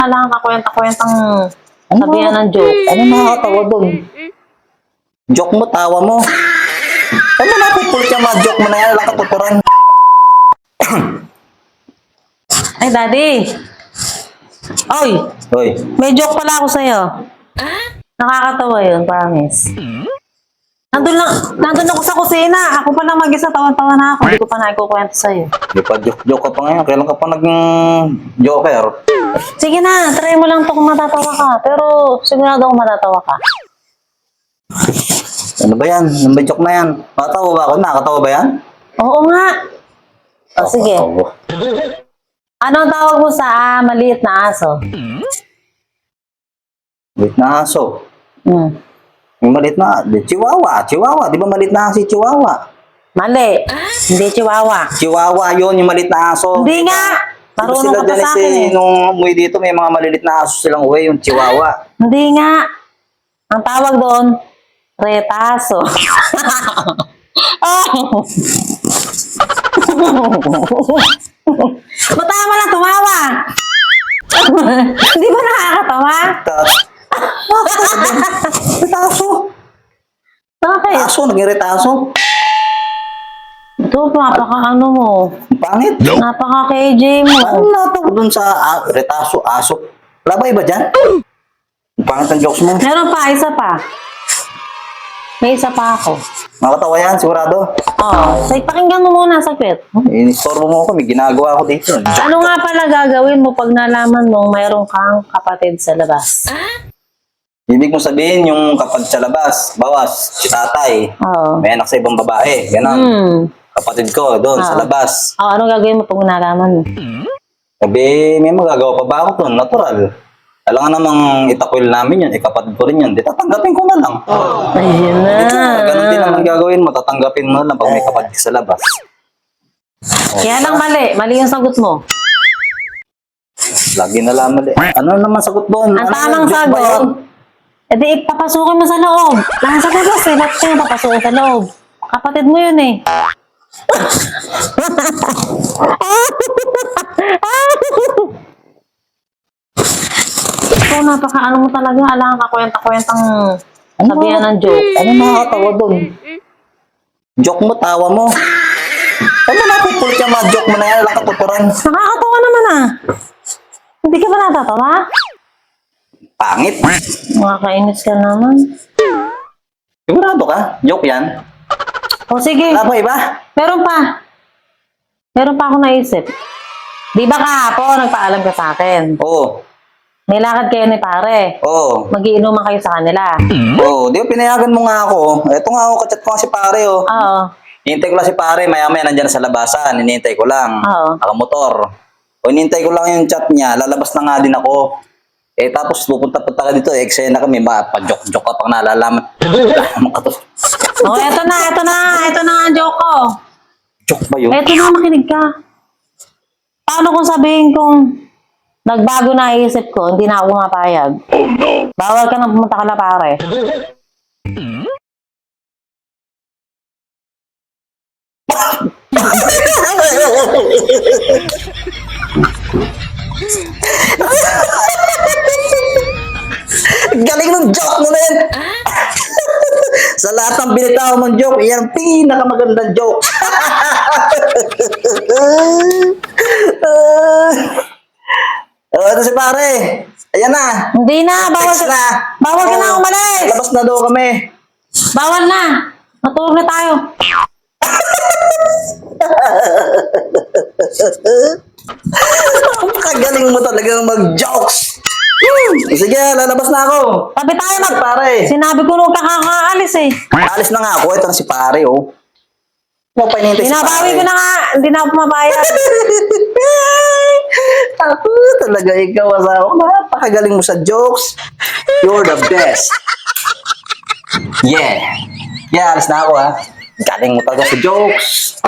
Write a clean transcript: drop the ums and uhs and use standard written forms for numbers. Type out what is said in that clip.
Alang ka kwenta-kwentang Ano sabihan ng joke. Ano nakakatawa doon? Joke mo, tawa mo. Ano napupulit yung mga joke mo na yan? Wala katuturan. Ay, Daddy. Oy, Hoy, may joke pala ako sa'yo. Nakakatawa yun, promise. Nandun ako sa kusina. Ako pa lang mag-isa, tawan-tawa na ako. Hindi ko pa naikukwento sa'yo. di pa joke ka pa ngayon. Kailan ka pa nag-joker? Sige na, try mo lang to kung matatawa ka. Pero sigurado ako matatawa ka. Ano ba yan? Ano ba joke na yan? Nakatawa ba ako? Nakatawa ba yan? Oo nga. O, sige. Nakatawa. Ano ang tawag mo sa maliit na aso? Maliit na aso. Hmm. Yung maliit na, chihuahua. Chihuahua. Di ba maliit na aso si chihuahua? Mali. Hindi chihuahua. Chihuahua yun, yung maliit na aso. Hindi nga. Marunong Sila ka pa dyan sa akin eh. nung umuwi dito, may mga malilit na aso silang uwi, yung chihuahua. Hindi nga. Ang tawag doon, retaso. Ba't tama lang tumawa? Hindi ba nakakatawa? Retaso. Bakit? Aso, naging retaso. Ito, napaka-ano mo. Ang pangit. Napaka-KJ mo. Ano natawag dun sa retaso, aso? Wala ba iba dyan? Ang pangit ang jokes mo. Meron pa, isa pa. May isa pa ako. Nakatawa yan, sigurado. So, pakinggan mo muna saglit. Inistorbo mo ako, may ginagawa ako dito. Ano nga pala gagawin mo pag nalaman mong mayroong kang kapatid sa labas? Ibig mo sabihin, yung kapag sa labas, bawas, si tatay, Oo. may anak sa ibang babae, gano'n. Hmm. Kapatid ko, doon, sa labas. Ano gagawin mo pag nalaman mo? Sabi, may magagawa pa ba ako doon? Natural. Alam nga namang itakwil namin yun, kapatid ko rin yun. Di tatanggapin ko na lang. Ayun na. Ganun din naman gagawin mo, tatanggapin mo na lang pag may kapatid sa labas. Kaya lang mali. Mali yung sagot mo. Lagi na lang mali. Ano naman sagot doon? Ang Ano tamang yun? Joke ba yun? sagot, edi papasukin mo sa loob. Nasa labas eh. Ba't kayo papasukin sa loob? Kapatid mo yun eh. Ito, napaka-ano mo talaga. Alang ka kwenta-kwentang sabihan ng joke. Ano nakakatawa doon? Joke mo, tawa mo. Ano napupulit yung mga joke mo na yan? Wala katuturan. Nakakatawa naman ah. Hindi ka ba natatawa? Pangit. Makakainis ka naman. Sigurado ka? Joke yan? O sige, Wala ba iba? meron pa. Meron pa ako naisip. Di ba kahapon nagpaalam ka sa akin? Oo. May lakad kayo ni pare. Oo. Magiinuman kayo sa kanila. Oo. Di ba pinayagan mo nga ako? Eto nga ako, kachat ko nga si pare oh. Oo. Hinintay ko lang si pare, maya-maya nandyan na sa labasan. Hinintay ko lang. Oo. Nakamotor. O hinintay ko lang yung chat niya, lalabas na nga din ako. Eh tapos pupunta-punta ka dito, eksena kami, pa-joke-joke ka pang nalalaman. Oh, eto na ang joke ko. Joke ba yun? Eto na, makinig ka. Paano kung sabihin kong nagbago na isip ko, hindi na ako mapayag? Bawal ka nang pumunta ka na pare. Galing ng joke mo na yan! Sa lahat ng binitaw mong joke, yan ang pinakamagandang joke. Ito si pare. Ayan na. Hindi na, bawal Text ka na. Bawal ka na umalis. Labas na daw kami. Bawal na. Matulog na tayo. Napakagaling mo talagang mag-jokes. Sige, lalabas na ako. Sabi tayo Si pare. Sinabi ko nung kakaalis eh. Alis na nga ako. Ito na si pare, oh. Mo pa hinihintay si Binabawi pare. ko na nga. Hindi na ako mabayad. Ako talaga ikaw asawa. Napakagaling mo sa jokes. You're the best. Yeah. Yeah, alis na ako ha. Galing mo talaga sa jokes.